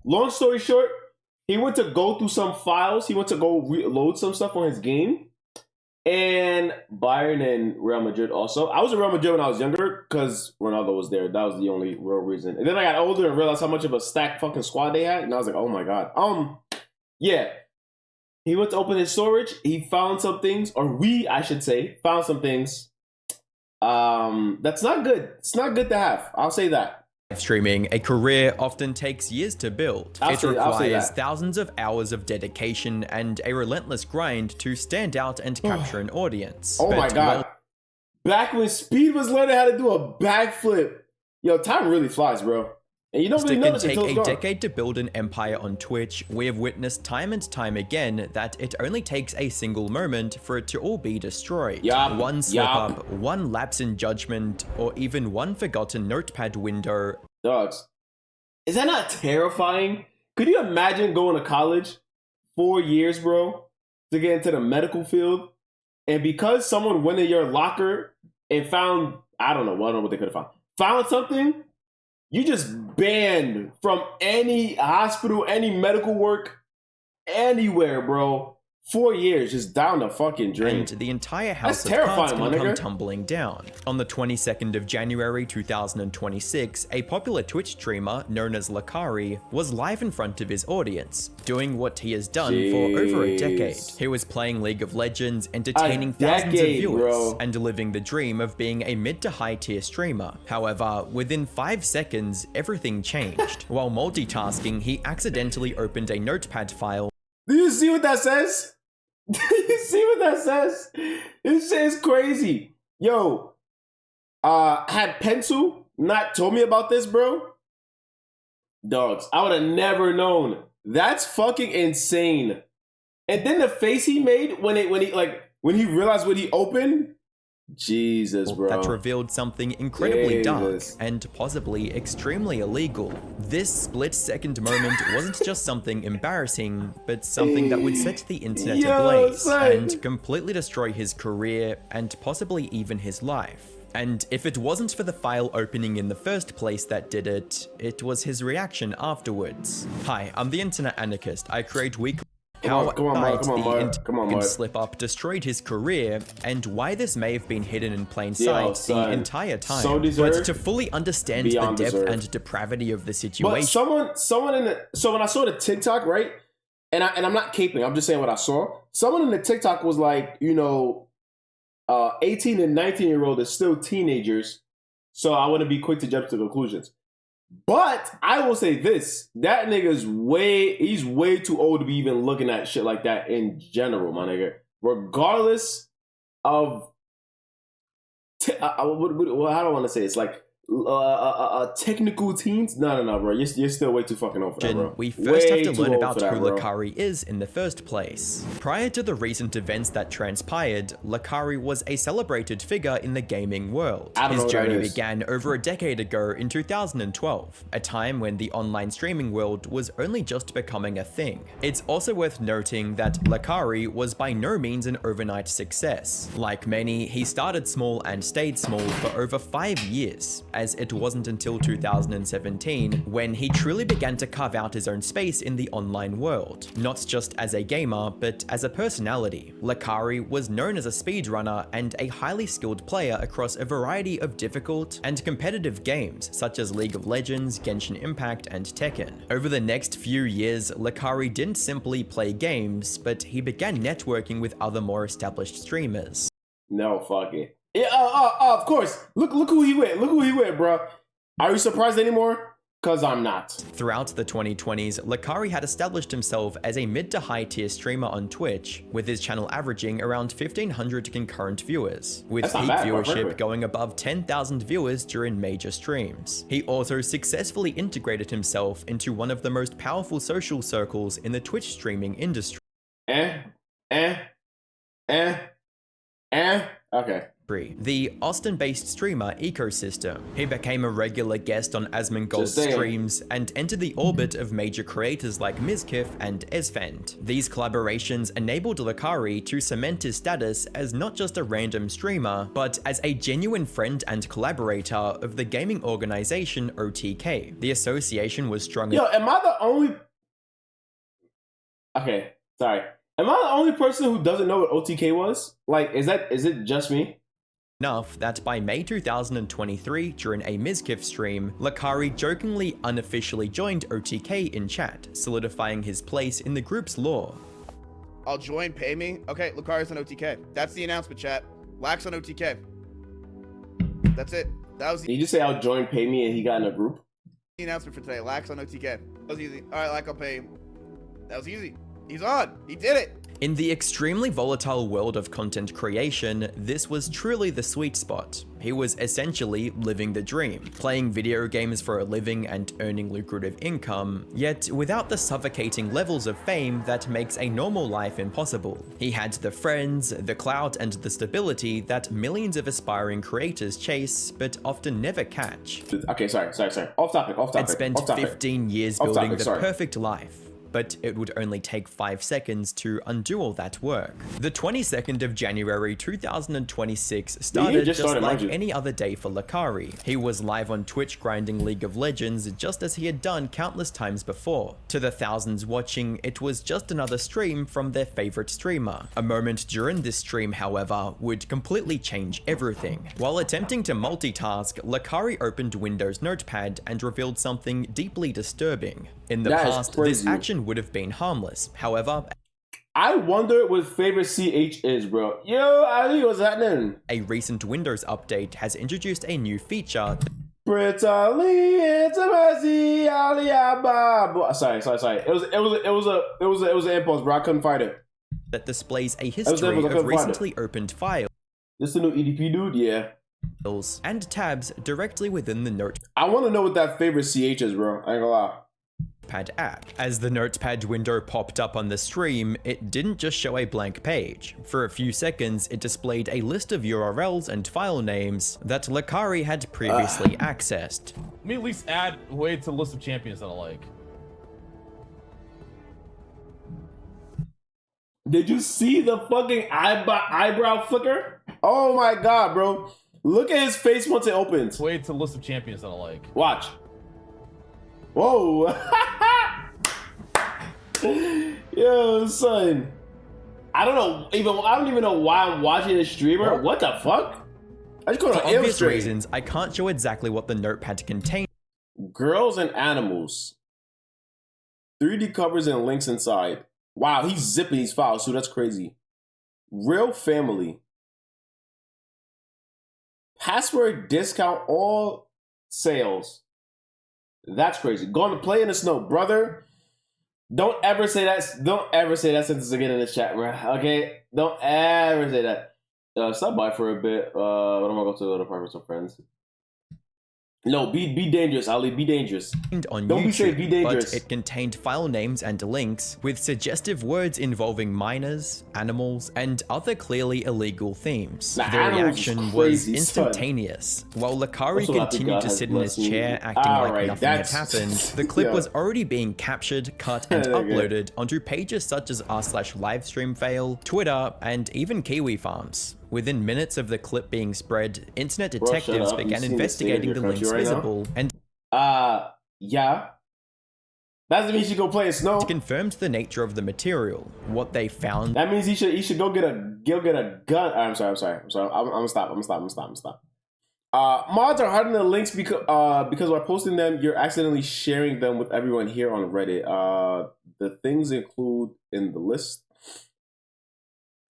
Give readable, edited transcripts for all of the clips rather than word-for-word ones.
long story short, he went to go through some files. He went to go load some stuff on his game. And Bayern and Real Madrid also. I was a Real Madrid when I was younger because Ronaldo was there. That was the only real reason. And then I got older and realized how much of a stacked fucking squad they had. And I was like, oh my God. Yeah. He went to open his storage. He found some things, or we, I should say, found some things. That's not good. It's not good to have. I'll say that. Streaming, a career often takes years to build. It requires thousands of hours of dedication and a relentless grind to stand out and capture an audience. Oh my God. Back when Speed was learning how to do a backflip. Yo, time really flies, bro. And you don't really know it can take a decade to build an empire on Twitch. We have witnessed time and time again that it only takes a single moment for it to all be destroyed. One slip up, one lapse in judgment, or even one forgotten notepad window. Dogs, is that not terrifying? Could you imagine going to college 4 years, bro, to get into the medical field? And because someone went in your locker and found, I don't know what they could have found something, you just banned from any hospital, any medical work, anywhere, bro. 4 years just down the fucking drain. And the entire house of cards can come tumbling down. On the 22nd of January 2026, a popular Twitch streamer known as Lacari was live in front of his audience, doing what he has done for over a decade. He was playing League of Legends, entertaining thousands of viewers, and living the dream of being a mid to high tier streamer. However, within 5 seconds, everything changed. While multitasking, he accidentally opened a notepad file. Do you see what that says? Do you see what that says? This shit is crazy. Yo, had Pencil not told me about this, bro, dogs, I would have never known. That's fucking insane. And then the face he made when he realized what he opened. Jesus, bro. That revealed something incredibly dark and possibly extremely illegal. This split-second moment wasn't just something embarrassing, but something that would set the internet ablaze and completely destroy his career and possibly even his life. And if it wasn't for the file opening in the first place that did it, it was his reaction afterwards. Hi, I'm the Internet Anarchist. I create weekly how the slip up destroyed his career, and why this may have been hidden in plain sight the entire time. But to fully understand the depth and depravity of the situation. But so when I saw the TikTok, right, and I'm not caping, I'm just saying what I saw. Someone in the TikTok was like, 18 and 19-year-old is still teenagers, so I want to be quick to jump to conclusions. But I will say this, that nigga's he's way too old to be even looking at shit like that in general, my nigga. Regardless of, how do I want to say it? It's like, technical teens? No, bro. You're still way too fucking old for that, bro. We first have to learn about who Lacari is in the first place. Prior to the recent events that transpired, Lacari was a celebrated figure in the gaming world. His journey began over a decade ago in 2012, a time when the online streaming world was only just becoming a thing. It's also worth noting that Lacari was by no means an overnight success. Like many, he started small and stayed small for over 5 years, as it wasn't until 2017 when he truly began to carve out his own space in the online world, not just as a gamer, but as a personality. Lacari was known as a speedrunner and a highly skilled player across a variety of difficult and competitive games, such as League of Legends, Genshin Impact, and Tekken. Over the next few years, Lacari didn't simply play games, but he began networking with other more established streamers. No, fuck it. Yeah, of course. Look who he with. Look who he with, bro. Are you surprised anymore? Cause I'm not. Throughout the 2020s, Lacari had established himself as a mid to high tier streamer on Twitch, with his channel averaging around 1,500 concurrent viewers, with peak viewership going above 10,000 viewers during major streams. He also successfully integrated himself into one of the most powerful social circles in the Twitch streaming industry. Okay. the Austin-based streamer ecosystem. He became a regular guest on Asmongold's streams and entered the orbit of major creators like Mizkif and Esfand. These collaborations enabled lacari to cement his status as not just a random streamer, but as a genuine friend and collaborator of the gaming organization OTK. The association was strong. Yo, am I the only... Okay, sorry. Am I the only person who doesn't know what OTK was? Like, is it just me? Enough that by May 2023, during a Mizkif stream, lacari jokingly unofficially joined OTK in chat, solidifying his place in the group's lore. I'll join, pay me. Okay, lacari's on OTK. That's the announcement, chat. Lax on OTK. That's it. That was the... Did you just say I'll join, pay me, and he got in a group? The announcement for today. Lax on OTK. That was easy. All right, Lax, I'll pay him. That was easy. He's on. He did it. In the extremely volatile world of content creation, this was truly the sweet spot. He was essentially living the dream, playing video games for a living and earning lucrative income, yet without the suffocating levels of fame that makes a normal life impossible. He had the friends, the clout, and the stability that millions of aspiring creators chase, but often never catch. Okay, sorry. Off topic. Had spent 15 years building the perfect life, but it would only take 5 seconds to undo all that work. The 22nd of January 2026 started just like any other day for lacari. He was live on Twitch grinding League of Legends just as he had done countless times before. To the thousands watching, it was just another stream from their favorite streamer. A moment during this stream, however, would completely change everything. While attempting to multitask, lacari opened Windows Notepad and revealed something deeply disturbing. In the past, this action would have been harmless. However, I wonder what favorite CH is, bro. Yo, Ali, what's happening? A recent Windows update has introduced a new feature. Sorry. It was an impulse, bro. I couldn't find it. That displays a history of recently opened files. This the new EDP dude, yeah. And tabs directly within the Notepad. I want to know what that favorite CH is, bro. I ain't gonna lie. App. As the Notepad window popped up on the stream, it didn't just show a blank page. For a few seconds, it displayed a list of URLs and file names that lacari had previously accessed. Let me at least add way to the list of champions that I like. Did you see the fucking eyebrow flicker? Oh my god, bro. Look at his face once it opens. Way to the list of champions that I like. Watch. Whoa. Yo, son. I don't even know why I'm watching this streamer. What the fuck? I just go to obvious reasons, I can't show exactly what the Notepad contains. Girls and animals. 3D covers and links inside. Wow, he's zipping these files, so that's crazy. Real family. Password discount all sales. That's crazy. Going to play in the snow, brother. Don't ever say that. Don't ever say that sentence again in this chat, bro. Okay? Don't ever say that. Stop by for a bit. What am I going to go to apartments with friends? No, be dangerous, Ali. Be dangerous. On Don't YouTube, be safe. Be dangerous. But it contained file names and links with suggestive words involving minors, animals, and other clearly illegal themes. The reaction was instantaneous. While lacari continued to sit in his chair, acting like nothing had happened, the clip was already being captured, cut, and uploaded onto pages such as r/livestreamfail, Twitter, and even Kiwi Farms. Within minutes of the clip being spread, internet detectives began investigating the links visible and yeah. That doesn't mean he should go play in snow. Confirmed the nature of the material. What they found. That means he should go get a gun. I'm sorry. I'm gonna stop. Mods are hiding the links because by posting them, you're accidentally sharing them with everyone here on Reddit. The things include in the list.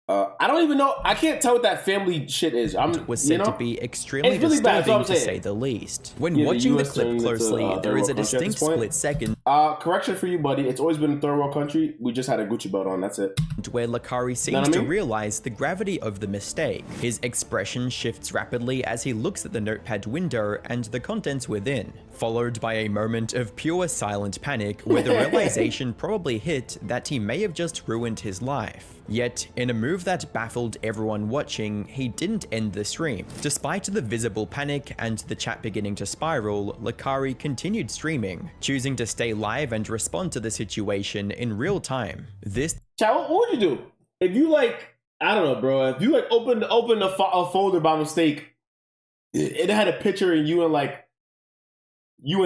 I don't even know. I can't tell what that family shit is. Was said to be extremely disturbing, to say the least. When watching the clip closely, there is a distinct split second Correction for you, buddy. It's always been a third world country. We just had a Gucci belt on. That's it. Where lacari seems to realize the gravity of the mistake. His expression shifts rapidly as he looks at the notepad window and the contents within, followed by a moment of pure silent panic where the realization probably hit that he may have just ruined his life. Yet, in a move that baffled everyone watching, he didn't end the stream. Despite the visible panic and the chat beginning to spiral, lacari continued streaming, choosing to stay live and respond to the situation in real time. This chat, what would you do if you like? I don't know, bro. If you like opened a folder by mistake, it had a picture of you in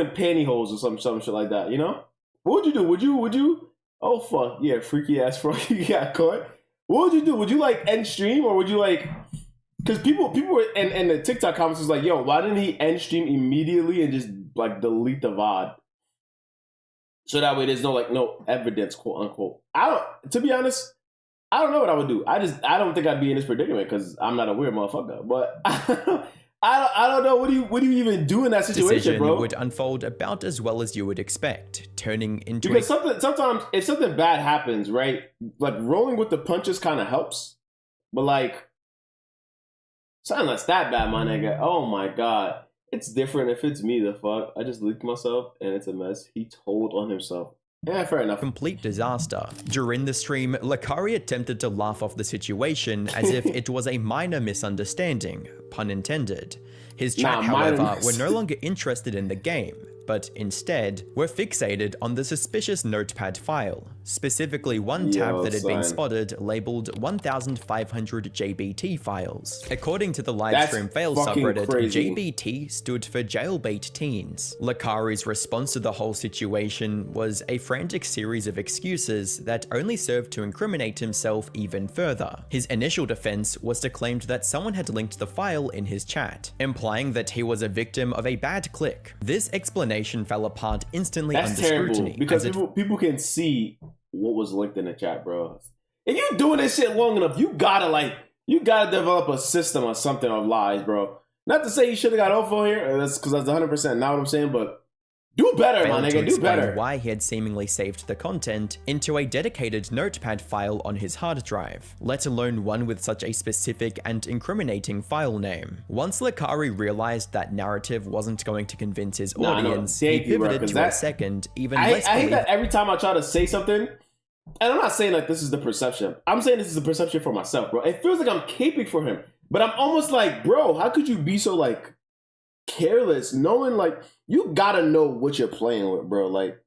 pantyhose or some shit like that. You know, what would you do? Would you? Oh fuck yeah, freaky ass fuck, you got caught. What would you do? Would you like end stream, or would you like? Because people were and the TikTok comments was like, yo, why didn't he end stream immediately and just like delete the VOD? So that way there's no evidence, quote unquote. To be honest, I don't know what I would do. I don't think I'd be in this predicament because I'm not a weird motherfucker. But I don't know. What do you even do in that situation, bro? Would unfold about as well as you would expect, turning into because sometimes if something bad happens, right? Like rolling with the punches kind of helps, but like something that's that bad, my nigga. Oh my god, it's different if it's me. The fuck, I just leaked myself and it's a mess. He told on himself. Yeah, fair enough. Complete disaster. During the stream, lacari attempted to laugh off the situation as if it was a minor misunderstanding, pun intended. His chat, however, were no longer interested in the game, but instead were fixated on the suspicious notepad file, specifically one tab that had been spotted labeled 1500 JBT files. According to the livestream fail subreddit, JBT stood for jailbait teens. Lacari's response to the whole situation was a frantic series of excuses that only served to incriminate himself even further. His initial defense was to claim that someone had linked the file in his chat, implying that he was a victim of a bad click. This explanation fell apart instantly under scrutiny. Because people can see what was linked in the chat, bro. If you're doing this shit long enough, you gotta develop a system or something of lies, bro. Not to say you should have got over here, that's because that's 100% not what I'm saying, but do better, my nigga, do better. Why he had seemingly saved the content into a dedicated notepad file on his hard drive, let alone one with such a specific and incriminating file name. Once lacari realized that narrative wasn't going to convince his audience, he pivoted to a second, even less I hate that every time I try to say something, and I'm not saying like this is the perception. I'm saying this is the perception for myself, bro. It feels like I'm caping for him, but I'm almost like, bro, how could you be so like careless, knowing like you gotta know what you're playing with, bro. Like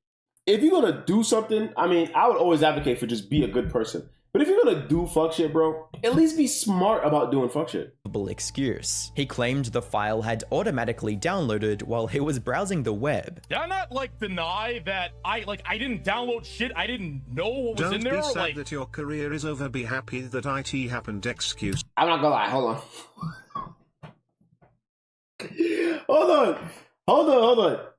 if you're gonna do something, I mean, I would always advocate for just be a good person. But if you're gonna do fuck shit, bro, at least be smart about doing fuck shit. Excuse. He claimed the file had automatically downloaded while he was browsing the web. Did I not like deny that I didn't download shit? I didn't know what was in there. Don't be sad that your career is over. Be happy that IT happened. Excuse. I'm not gonna lie. Hold on.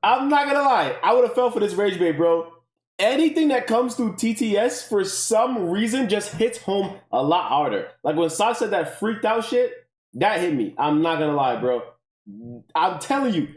I'm not gonna lie. I would have fell for this rage bait, bro. Anything that comes through TTS for some reason just hits home a lot harder. Like when Sock said that freaked out shit, that hit me. I'm not gonna lie, bro. I'm telling you,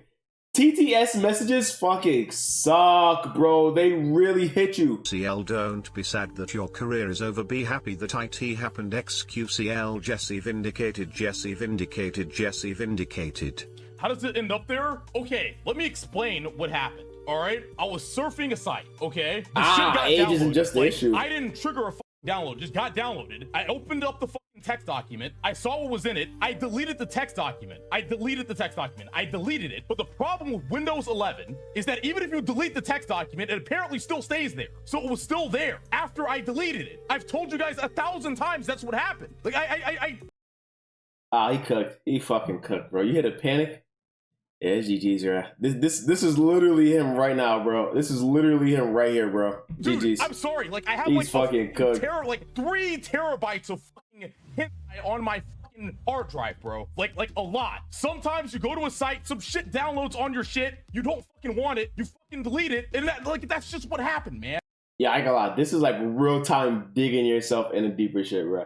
TTS messages fucking suck, bro. They really hit you. CL, don't be sad that your career is over. Be happy that IT happened. XQCL, Jesse vindicated, Jesse vindicated, Jesse vindicated. How does it end up there? Okay, let me explain what happened. All right, I was surfing a site. Okay, the shit got age downloaded. isn't just the issue. I didn't trigger a fucking download; just got downloaded. I opened up the fucking text document. I saw what was in it. I deleted the text document. I deleted it. But the problem with Windows 11 is that even if you delete the text document, it apparently still stays there. So it was still there after I deleted it. I've told you guys 1,000 times that's what happened. Like he cooked. He fucking cooked, bro. You hit a panic. Yeah, GG's, right? This is literally him right now, bro. This is literally him right here, bro. Dude, GG's. I'm sorry. Like I have He's fucking cooked. 3 terabytes of fucking hentai on my fucking hard drive, bro. Like a lot. Sometimes you go to a site, some shit downloads on your shit, you don't fucking want it, you fucking delete it, and that's just what happened, man. Yeah, I ain't gonna lie. This is like real time digging yourself into deeper shit, bro.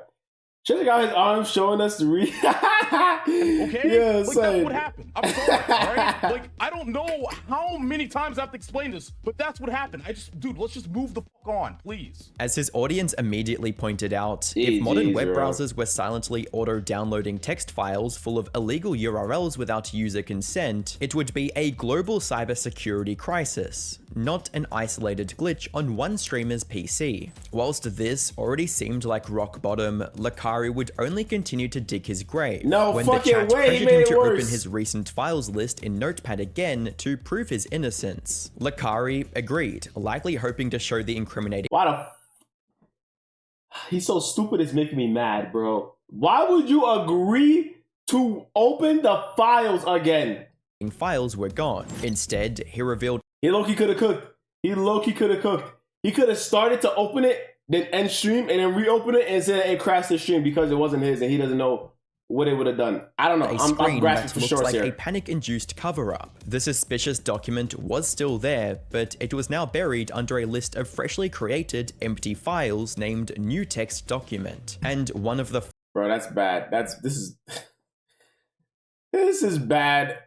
Should have got his arms showing us the read. Okay? Yeah, like, that's what happened. I'm sorry, all right? Like, I don't know how many times I have to explain this, but that's what happened. Dude, let's just move the fuck on, please. As his audience immediately pointed out, if modern web browsers were silently auto-downloading text files full of illegal URLs without user consent, it would be a global cybersecurity crisis, not an isolated glitch on one streamer's PC. Whilst this already seemed like rock bottom, lacari would only continue to dig his grave when the chat pressured him to open his recent files list in Notepad again to prove his innocence. Lacari agreed, likely hoping to show the incriminating— He's so stupid, it's making me mad, bro. Why would you agree to open the files again? Files were gone. Instead, he revealed he low-key could have cooked. He low-key could have cooked. He could have started to open it, then end stream, and then reopen it and said it crashed the stream because it wasn't his and he doesn't know what it would have done. I don't know. I'm grasping for shorts here. A panic-induced cover-up. The suspicious document was still there, but it was now buried under a list of freshly created empty files named New Text Document. And one of the— Bro, that's bad. This is bad.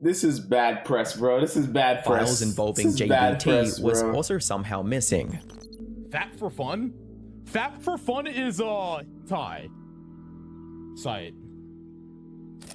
This is bad press, bro. This is bad press. Files involving JBT was also somehow missing. Fap for Fun? Fap for Fun is Thai site.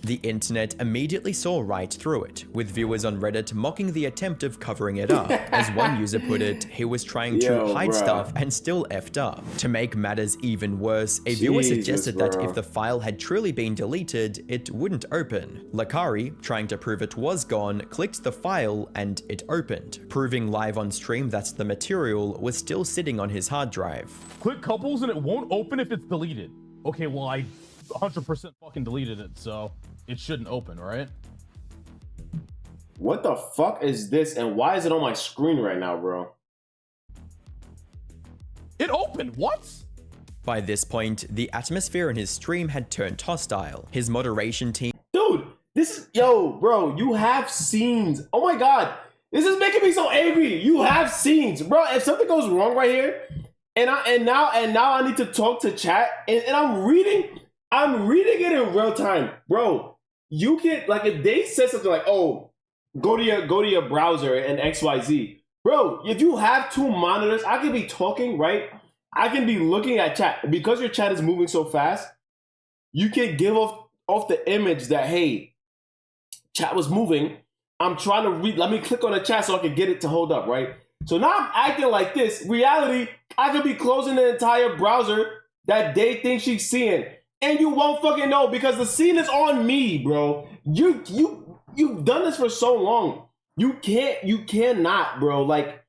The internet immediately saw right through it, with viewers on Reddit mocking the attempt of covering it up. As one user put it, he was trying to hide stuff and still effed up. To make matters even worse, a viewer suggested that if the file had truly been deleted, it wouldn't open. Lacari, trying to prove it was gone, clicked the file and it opened, proving live on stream that the material was still sitting on his hard drive. Click couples and it won't open if it's deleted. Okay, well, I 100% fucking deleted it, so it shouldn't open, right? What the fuck is this and why is it on my screen right now, bro? It opened, what? By this point, the atmosphere in his stream had turned hostile. His moderation team— Dude, bro, you have scenes. Oh my god, this is making me so angry. You have scenes, bro. If something goes wrong right here, and now I need to talk to chat, and I'm reading it in real time, bro. You can, like, if they said something like, "Oh, go to your browser and XYZ," bro. If you have two monitors, I can be talking, right? I can be looking at chat because your chat is moving so fast. You can give off the image that, hey, chat was moving. I'm trying to read. Let me click on the chat so I can get it to hold up, right? So now I'm acting like this. Reality, I could be closing the entire browser that they think she's seeing. And you won't fucking know because the scene is on me, bro. You've done this for so long. You cannot, bro. Like,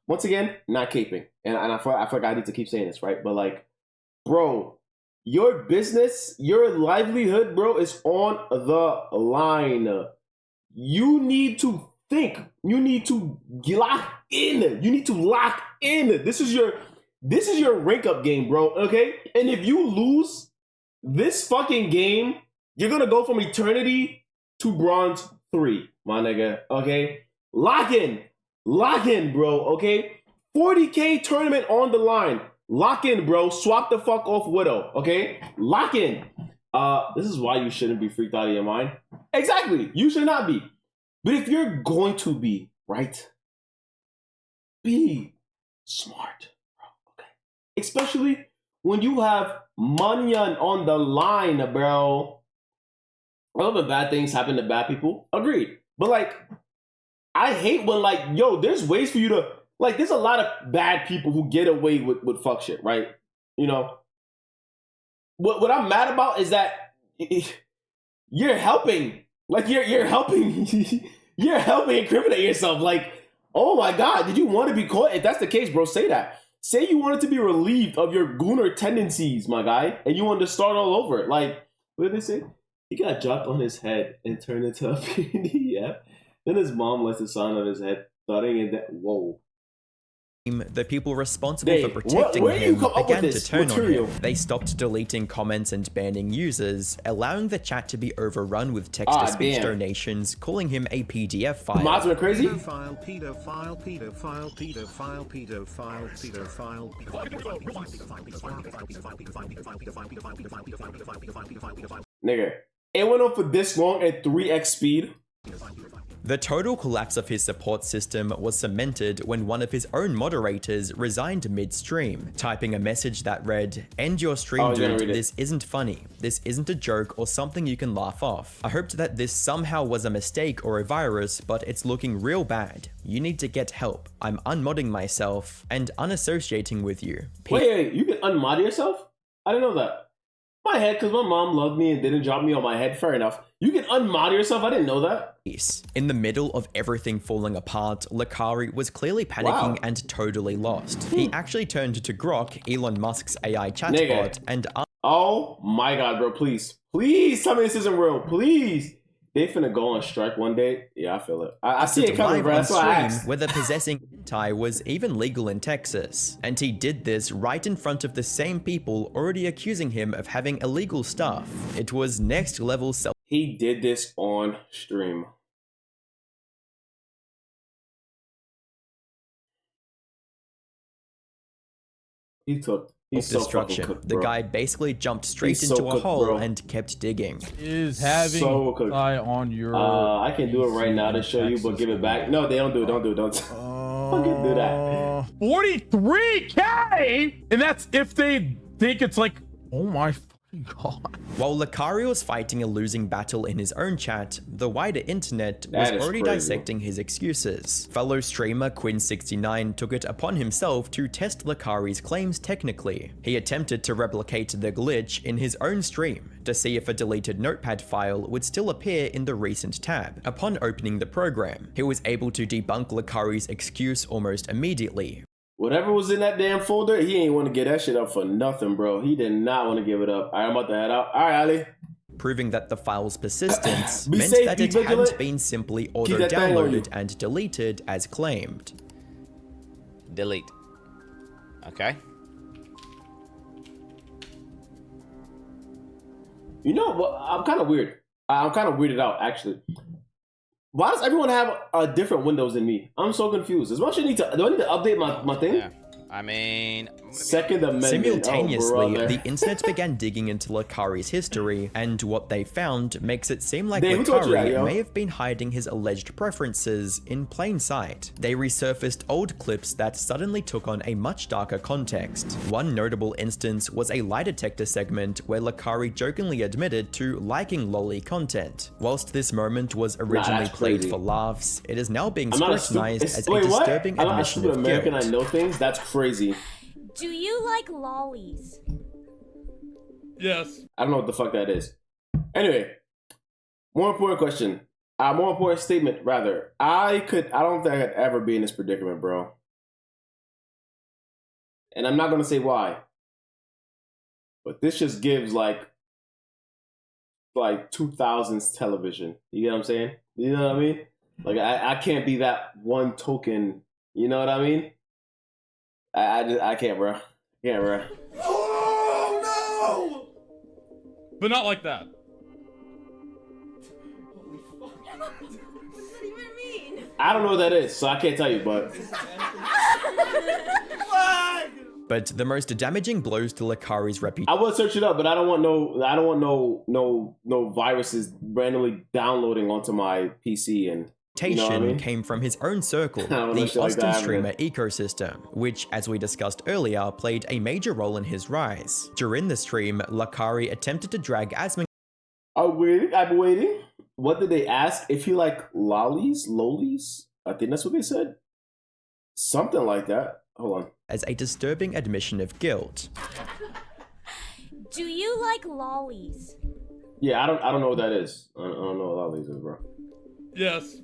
once again, not caping. And I feel like I need to keep saying this, right? But like, bro, your business, your livelihood, bro, is on the line. You need to think. You need to lock in. You need to lock in. This is your rank up game, bro, okay? And if you lose this fucking game, you're gonna go from eternity to bronze 3, my nigga, okay? Lock in, bro, okay? 40K tournament on the line. Lock in, bro. Swap the fuck off Widow, okay? Lock in. This is why you shouldn't be freaked out of your mind. Exactly, you should not be. But if you're going to be, right, be smart. Especially when you have money on the line, bro. I love when bad things happen to bad people. Agreed. But like, I hate when like, yo, there's ways for you to, like, there's a lot of bad people who get away with fuck shit, right? You know? What I'm mad about is that you're helping. Like, you're helping. You're helping incriminate yourself. Like, oh my God, did you want to be caught? If that's the case, bro, say that. Say you wanted to be relieved of your gooner tendencies, my guy, and you wanted to start all over. Like, what did they say? He got dropped on his head and turned into a PDF. Then his mom lets the sound of his head thudding and that. Whoa. The people responsible for protecting him began to turn on him. They stopped deleting comments and banning users, allowing the chat to be overrun with text-to-speech donations, calling him a PDF file. Mods were crazy? Pedophile, pedophile, pedophile, pedophile, pedophile, pedophile. Nigga, it went on for this long at 3x speed. The total collapse of his support system was cemented when one of his own moderators resigned mid-stream, typing a message that read, "End your stream, dude. This isn't funny. This isn't a joke or something you can laugh off. I hoped that this somehow was a mistake or a virus, but it's looking real bad. You need to get help. I'm unmodding myself and unassociating with you." Wait, you can unmod yourself? I didn't know that. My head, because my mom loved me and didn't drop me on my head. Fair enough. You can unmod yourself? I didn't know that. In the middle of everything falling apart, Lacari was clearly panicking and totally lost. He actually turned to Grok, Elon Musk's AI chatbot, and oh my god, bro, please. Please tell me this isn't real. Please. They finna go on strike one day. Yeah, I feel it. I see it coming, bro. That's why I asked. Whether possessing hentai was even legal in Texas. And he did this right in front of the same people already accusing him of having illegal stuff. It was next level self. He did this on stream. He's destruction. So cooked, the guy basically jumped straight into a hole and kept digging. Is having eye on your. I can do it right now to show you, but give it back. No, they don't do it. Don't do it. Don't fucking do that. 43K, and that's if they think it's like, oh my God. While Lacari was fighting a losing battle in his own chat, the wider internet was already dissecting his excuses. Fellow streamer Quinn69 took it upon himself to test Lacari's claims technically. He attempted to replicate the glitch in his own stream to see if a deleted notepad file would still appear in the recent tab. Upon opening the program, he was able to debunk Lacari's excuse almost immediately. Whatever was in that damn folder, he ain't want to get that shit up for nothing, bro. He did not want to give it up. All right, I'm about to head out. All right, Ali. Proving that the file's persistence meant that it hadn't been simply auto-downloaded and deleted as claimed. Delete. Okay. You know what? I'm kind of weird. I'm kind of weirded out, actually. Why does everyone have different windows than me? I'm so confused. Do I need to update my thing? Yeah. I mean, Second Amendment. Simultaneously, the internet began digging into Lacari's history, and what they found makes it seem like Lacari may have been hiding his alleged preferences in plain sight. They resurfaced old clips that suddenly took on a much darker context. One notable instance was a lie detector segment where Lacari jokingly admitted to liking lolly content. Whilst this moment was originally played for laughs, it is now being scrutinized as a disturbing admission of American. guilt. I know things. That's crazy. Do you like lollies? Yes. I don't know what the fuck that is. Anyway, more important question. More important statement, rather. I don't think I could ever be in this predicament, bro. And I'm not gonna say why. But this just gives like 2000s television. You get what I'm saying? You know what I mean? Like I can't be that one token. You know what I mean? I can't, bro. Can't, bro. Oh no! But not like that. Holy fuck! What does that even mean? I don't know what that is, so I can't tell you. But But the most damaging blows to Lacari's reputation. I will search it up, but I don't want no viruses randomly downloading onto my PC and. You know what I mean? Came from his own circle, the Austin streamer ecosystem, which, as we discussed earlier, played a major role in his rise. During the stream, Lacari attempted to drag Asmon. I'm waiting. What did they ask? If he like lollies? I think that's what they said. Something like that. Hold on. As a disturbing admission of guilt. Do you like lollies? Yeah, I don't know what that is. I don't know what lollies is, bro. Yes.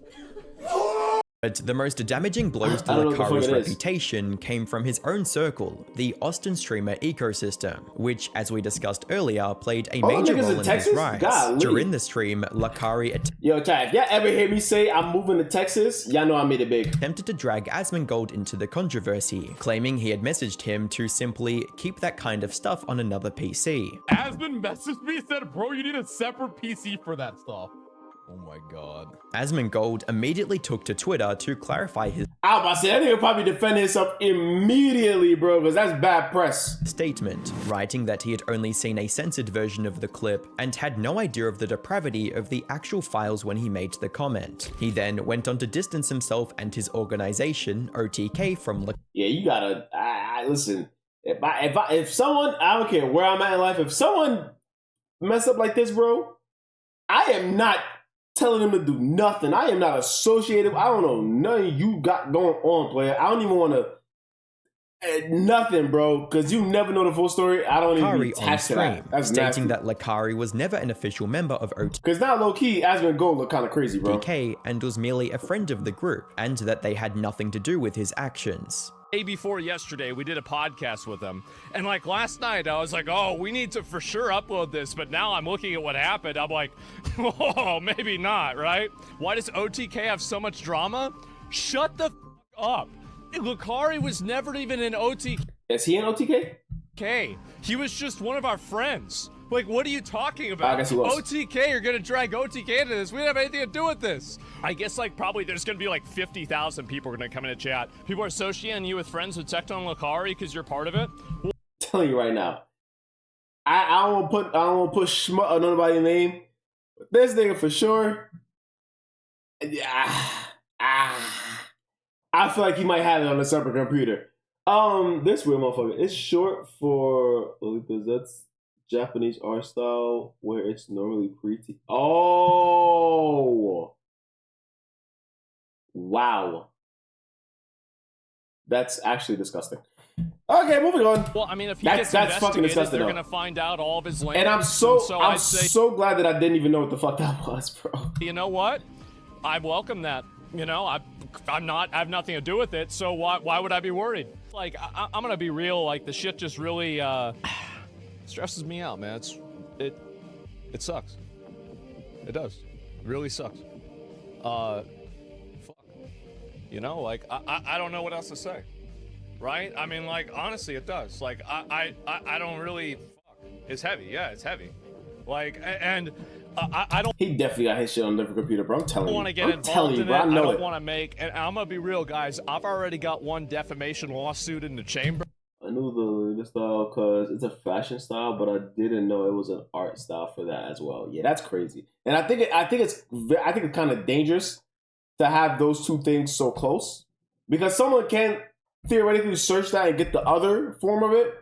But the most damaging blows to Lacari's reputation came from his own circle, the Austin streamer ecosystem, which, as we discussed earlier, played a major role in his rise. During the stream, Lacari Yo, chat, if y'all ever hear me say I'm moving to Texas, y'all know I made it big. Attempted to drag Asmongold into the controversy, claiming he had messaged him to simply keep that kind of stuff on another PC. Asmon messaged me and said, bro, you need a separate PC for that stuff. Oh my god. Asmongold immediately took to Twitter to clarify his I was about to say, I think he'll probably defend himself immediately, bro, because that's bad press. Statement, writing that he had only seen a censored version of the clip and had no idea of the depravity of the actual files when he made the comment. He then went on to distance himself and his organization, OTK, from Yeah, you gotta, listen, if someone, I don't care where I'm at in life, if someone mess up like this, bro, I am not telling him to do nothing. I am not associated. I don't know nothing you got going on, player. I don't even want to nothing, bro, because you never know the full story. I don't even be attached to that. That's stating nasty. that Lacari was never an official member of OTK. Because now low-key, Asmongold look kind of crazy, bro. And was merely a friend of the group, and that they had nothing to do with his actions. Day before yesterday, we did a podcast with him, and like last night I was like, oh, we need to for sure upload this, but now I'm looking at what happened, I'm like, oh, maybe not, right? Why does OTK have so much drama? Shut the f up. Lacari was never even in OTK. Is he in OTK? He was just one of our friends. Like, what are you talking about? I guess he was. OTK, you're gonna drag OTK into this. We didn't have anything to do with this. I guess, like, probably there's gonna be like 50,000 people gonna come into chat. People are associating you with friends with Tecton Lacari because you're part of it. I'm telling you right now, I don't want to put schmuck or nobody's name. But this nigga for sure. I feel like he might have it on a separate computer. This weird motherfucker. It's short for because that's Japanese art style where it's normally pre-T. Oh, wow, that's actually disgusting. Okay, moving on. Well, I mean, if he gets fucking disgusting, they're gonna find out all of his land. And I'm so glad that I didn't even know what the fuck that was, bro. You know what? I welcome that. You know, I have nothing to do with it, so why would I be worried? Like, I'm gonna be real. Like, the shit just really stresses me out, man. It sucks. It does. It really sucks. Fuck. You know, like I don't know what else to say, right? I mean, like, honestly, it does. Like, I don't really. Fuck. It's heavy. Yeah, it's heavy. Like, and I don't. He definitely got his shit on a different computer, bro. I'm telling you. I don't want to get involved in it. I don't want to make. And I'm gonna be real, guys. I've already got one defamation lawsuit in the chamber. I knew the style because it's a fashion style, but I didn't know it was an art style for that as well. Yeah, that's crazy. And I think it's kind of dangerous to have those two things so close because someone can theoretically search that and get the other form of it.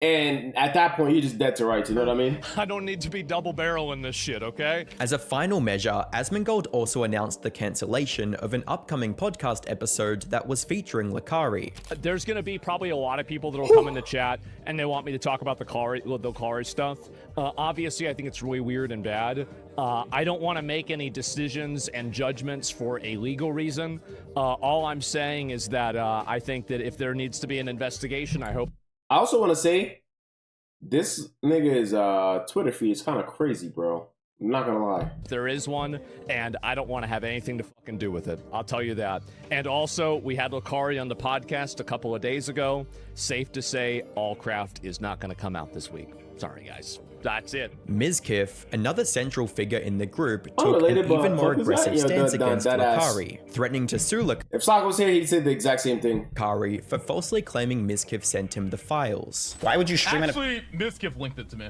And at that point, you're just dead to rights, you know what I mean? I don't need to be double barreling this shit, okay? As a final measure, Asmongold also announced the cancellation of an upcoming podcast episode that was featuring Lacari. There's gonna be probably a lot of people that'll come in the chat and they want me to talk about the Lacari stuff. Obviously, I think it's really weird and bad. I don't want to make any decisions and judgments for a legal reason. All I'm saying is that I think that if there needs to be an investigation, I hope. I also want to say, this nigga's Twitter feed is kind of crazy, bro. I'm not gonna lie. There is one, and I don't want to have anything to fucking do with it. I'll tell you that. And also, we had Lacari on the podcast a couple of days ago. Safe to say, Allcraft is not going to come out this week. Sorry, guys. That's it. Mizkif, another central figure in the group, took an even more aggressive stance against Lacari, threatening to sue Lacari. If Sock was here, he'd say the exact same thing. Lacari for falsely claiming Mizkif sent him the files. Why would you stream it? Actually, Mizkif linked it to me.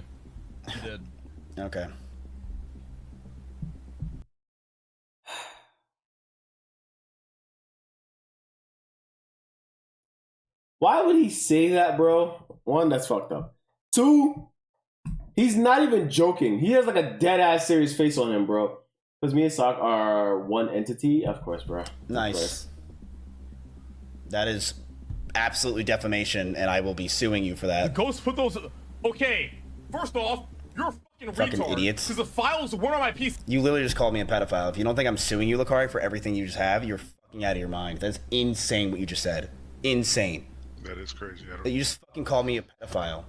He did. Okay. Why would he say that, bro? One, that's fucked up. Two, he's not even joking. He has like a dead ass serious face on him, bro. Because me and Sock are one entity, of course, bro. Nice. Course. That is absolutely defamation, and I will be suing you for that. Ghost put those. Okay, first off, you're a fucking retard. Idiots. Because the files weren't on my PC. You literally just called me a pedophile. If you don't think I'm suing you, Lacari, for everything you just have, you're fucking out of your mind. That's insane what you just said. Insane. That is crazy. That you just fucking called me a pedophile.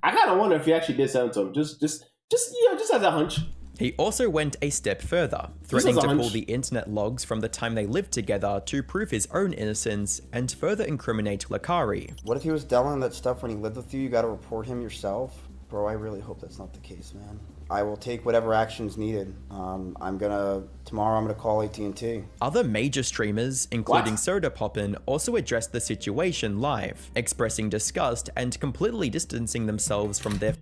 I kind of wonder if he actually did send it to him. Just as a hunch. He also went a step further, threatening to pull the internet logs from the time they lived together to prove his own innocence and further incriminate lacari. What if he was telling that stuff when he lived with you? You gotta report him yourself? Bro, I really hope that's not the case, man. I will take whatever action's needed. Tomorrow I'm gonna call AT&T. Other major streamers, including Soda Poppin', also addressed the situation live, expressing disgust and completely distancing themselves from their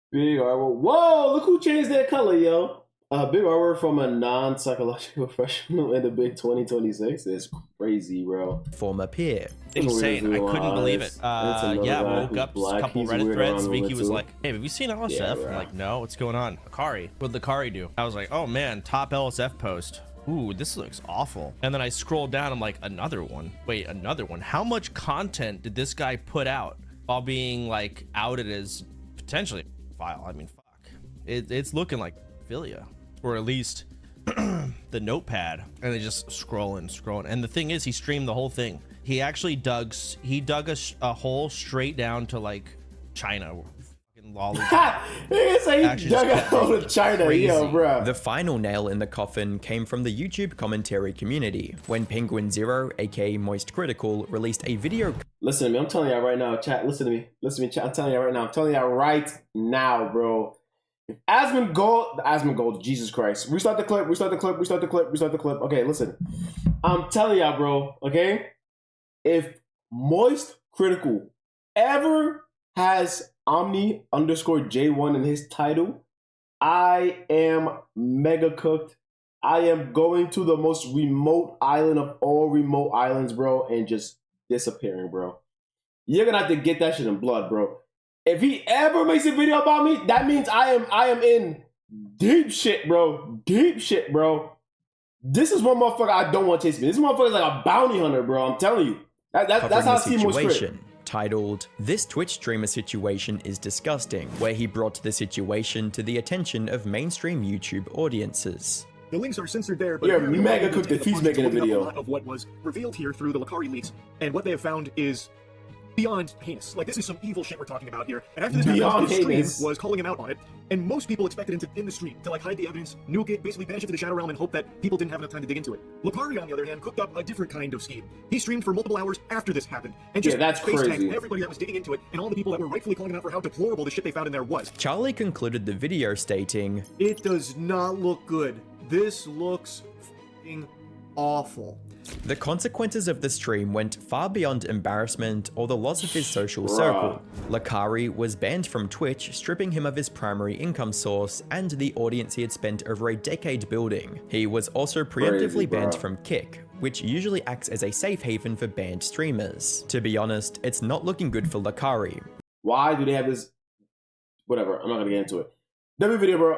Big R word. Whoa, look who changed their color, yo. Big R word from a non-psychological professional in the big 2026 is crazy, bro. former peer. Insane. I couldn't believe it. Yeah, woke up, a couple Reddit threads. Vicky was like, hey, have you seen LSF? I'm like, no, what's going on? Lacari. What'd Lacari do? I was like, oh man, top LSF post. Ooh, this looks awful. And then I scrolled down, I'm like, another one. Wait, another one. How much content did this guy put out while being like outed as potentially file? I mean, fuck. It's looking like Philia, or at least the notepad, and they just scrolling. And the thing is, he streamed the whole thing. He actually dug a hole straight down to like China. Fucking lolly. He dug a hole to China, yo, bro. The final nail in the coffin came from the YouTube commentary community when Penguin Zero, aka Moist Critical, released a video. Listen to me, I'm telling y'all right now, chat. Listen to me, chat. I'm telling y'all right now, bro. Asmongold, Jesus Christ. Restart the clip. Okay, listen. I'm telling y'all, bro, okay? If Moist Critical ever has Omni_J1 in his title, I am mega cooked. I am going to the most remote island of all remote islands, bro, and just disappearing, bro. You're gonna have to get that shit in blood, bro. If he ever makes a video about me, that means I am in deep shit, bro. Deep shit, bro. This is one motherfucker I don't want to chase me. This motherfucker is like a bounty hunter, bro. I'm telling you. That's how I see Moist Critical. Titled, "This Twitch streamer situation is disgusting," where he brought the situation to the attention of mainstream YouTube audiences. The links are censored there, but you're mega cooked if he's making a video. A lot of what was revealed here through the Lacari leaks, and what they have found is beyond heinous. Like, this is some evil shit we're talking about here. And after this happened, his stream was calling him out on it, and most people expected him to end the stream to like hide the evidence, nuke it, basically banish it to the Shadow Realm, and hope that people didn't have enough time to dig into it. Lacari, on the other hand, cooked up a different kind of scheme. He streamed for multiple hours after this happened, and just face-tagged everybody that was digging into it, and all the people that were rightfully calling him out for how deplorable the shit they found in there was. Charlie concluded the video stating, "It does not look good. This looks f***ing awful." The consequences of the stream went far beyond embarrassment or the loss of his social circle. Lacari was banned from Twitch, stripping him of his primary income source and the audience he had spent over a decade building. He was also preemptively banned from Kick, which usually acts as a safe haven for banned streamers. To be honest, it's not looking good for Lacari. Why do they have this? Whatever, I'm not gonna get into it. W video, bro.